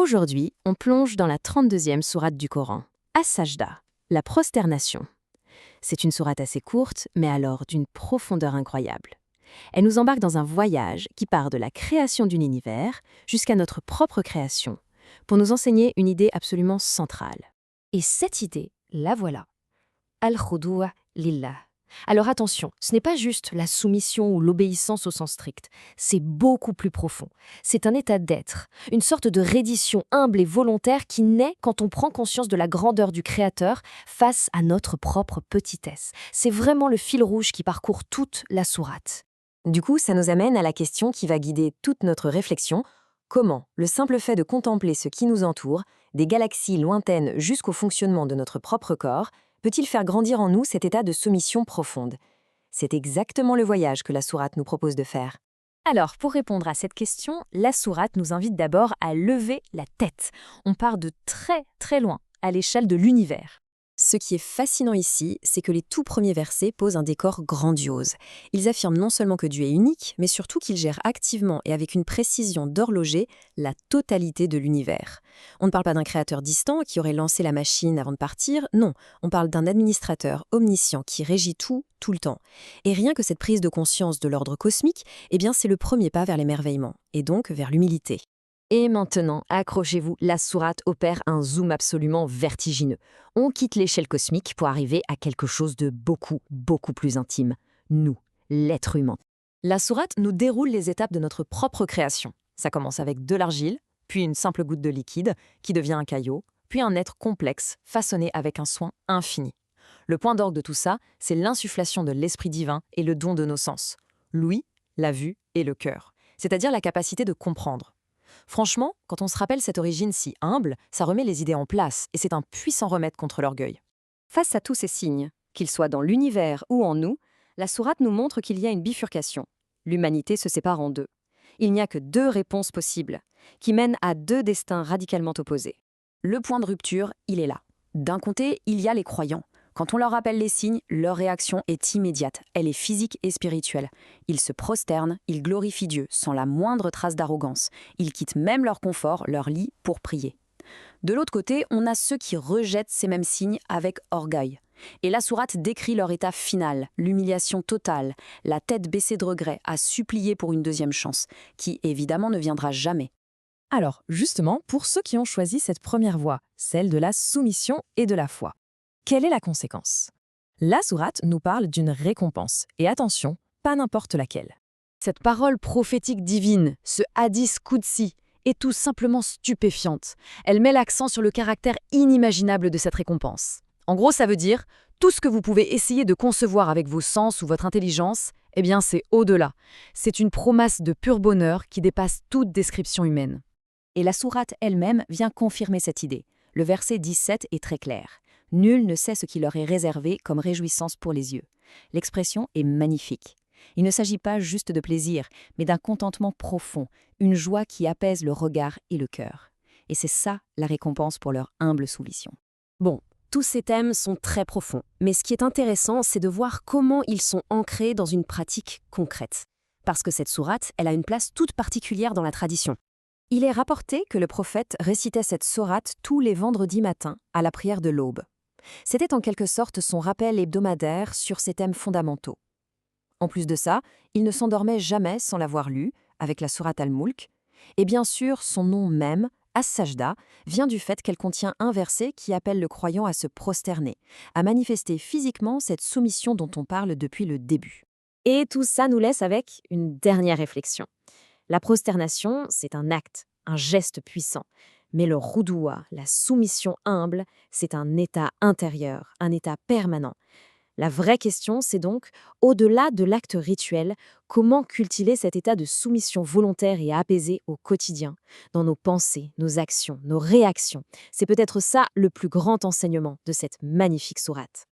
Aujourd'hui, on plonge dans la 32e sourate du Coran, As-Sajda, la prosternation. C'est une sourate assez courte, mais alors d'une profondeur incroyable. Elle nous embarque dans un voyage qui part de la création d'un univers jusqu'à notre propre création, pour nous enseigner une idée absolument centrale. Et cette idée, la voilà. Al-Khudu'a lillah. Alors attention, ce n'est pas juste la soumission ou l'obéissance au sens strict, c'est beaucoup plus profond. C'est un état d'être, une sorte de reddition humble et volontaire qui naît quand on prend conscience de la grandeur du Créateur face à notre propre petitesse. C'est vraiment le fil rouge qui parcourt toute la sourate. Du coup, ça nous amène à la question qui va guider toute notre réflexion. Comment le simple fait de contempler ce qui nous entoure, des galaxies lointaines jusqu'au fonctionnement de notre propre corps, peut-il faire grandir en nous cet état de soumission profonde? C'est exactement le voyage que la sourate nous propose de faire. Alors, pour répondre à cette question, la sourate nous invite d'abord à lever la tête. On part de très très loin, à l'échelle de l'univers. Ce qui est fascinant ici, c'est que les tout premiers versets posent un décor grandiose. Ils affirment non seulement que Dieu est unique, mais surtout qu'il gère activement et avec une précision d'horloger la totalité de l'univers. On ne parle pas d'un créateur distant qui aurait lancé la machine avant de partir, non, on parle d'un administrateur omniscient qui régit tout, tout le temps. Et rien que cette prise de conscience de l'ordre cosmique, eh bien c'est le premier pas vers l'émerveillement, et donc vers l'humilité. Et maintenant, accrochez-vous, la sourate opère un zoom absolument vertigineux. On quitte l'échelle cosmique pour arriver à quelque chose de beaucoup, beaucoup plus intime. Nous, l'être humain. La sourate nous déroule les étapes de notre propre création. Ça commence avec de l'argile, puis une simple goutte de liquide, qui devient un caillot, puis un être complexe, façonné avec un soin infini. Le point d'orgue de tout ça, c'est l'insufflation de l'esprit divin et le don de nos sens. L'ouïe, la vue et le cœur. C'est-à-dire la capacité de comprendre. Franchement, quand on se rappelle cette origine si humble, ça remet les idées en place et c'est un puissant remède contre l'orgueil. Face à tous ces signes, qu'ils soient dans l'univers ou en nous, la sourate nous montre qu'il y a une bifurcation. L'humanité se sépare en deux. Il n'y a que deux réponses possibles, qui mènent à deux destins radicalement opposés. Le point de rupture, il est là. D'un côté, il y a les croyants. Quand on leur rappelle les signes, leur réaction est immédiate, elle est physique et spirituelle. Ils se prosternent, ils glorifient Dieu sans la moindre trace d'arrogance. Ils quittent même leur confort, leur lit, pour prier. De l'autre côté, on a ceux qui rejettent ces mêmes signes avec orgueil. Et la sourate décrit leur état final, l'humiliation totale, la tête baissée de regret, à supplier pour une deuxième chance, qui évidemment ne viendra jamais. Alors, justement, pour ceux qui ont choisi cette première voie, celle de la soumission et de la foi, quelle est la conséquence? La sourate nous parle d'une récompense, et attention, pas n'importe laquelle. Cette parole prophétique divine, ce hadith Qudsi, est tout simplement stupéfiante. Elle met l'accent sur le caractère inimaginable de cette récompense. En gros, ça veut dire, tout ce que vous pouvez essayer de concevoir avec vos sens ou votre intelligence, eh bien c'est au-delà. C'est une promesse de pur bonheur qui dépasse toute description humaine. Et la sourate elle-même vient confirmer cette idée. Le verset 17 est très clair. Nul ne sait ce qui leur est réservé comme réjouissance pour les yeux. L'expression est magnifique. Il ne s'agit pas juste de plaisir, mais d'un contentement profond, une joie qui apaise le regard et le cœur. Et c'est ça la récompense pour leur humble soumission. Bon, tous ces thèmes sont très profonds, mais ce qui est intéressant, c'est de voir comment ils sont ancrés dans une pratique concrète. Parce que cette sourate, elle a une place toute particulière dans la tradition. Il est rapporté que le prophète récitait cette sourate tous les vendredis matins à la prière de l'aube. C'était en quelque sorte son rappel hebdomadaire sur ces thèmes fondamentaux. En plus de ça, il ne s'endormait jamais sans l'avoir lu, avec la sourate Al-Mulk. Et bien sûr, son nom même, As-Sajda, vient du fait qu'elle contient un verset qui appelle le croyant à se prosterner, à manifester physiquement cette soumission dont on parle depuis le début. Et tout ça nous laisse avec une dernière réflexion. La prosternation, c'est un acte, un geste puissant. Mais le roudoua, la soumission humble, c'est un état intérieur, un état permanent. La vraie question, c'est donc, au-delà de l'acte rituel, comment cultiver cet état de soumission volontaire et apaisée au quotidien, dans nos pensées, nos actions, nos réactions. C'est peut-être ça le plus grand enseignement de cette magnifique sourate.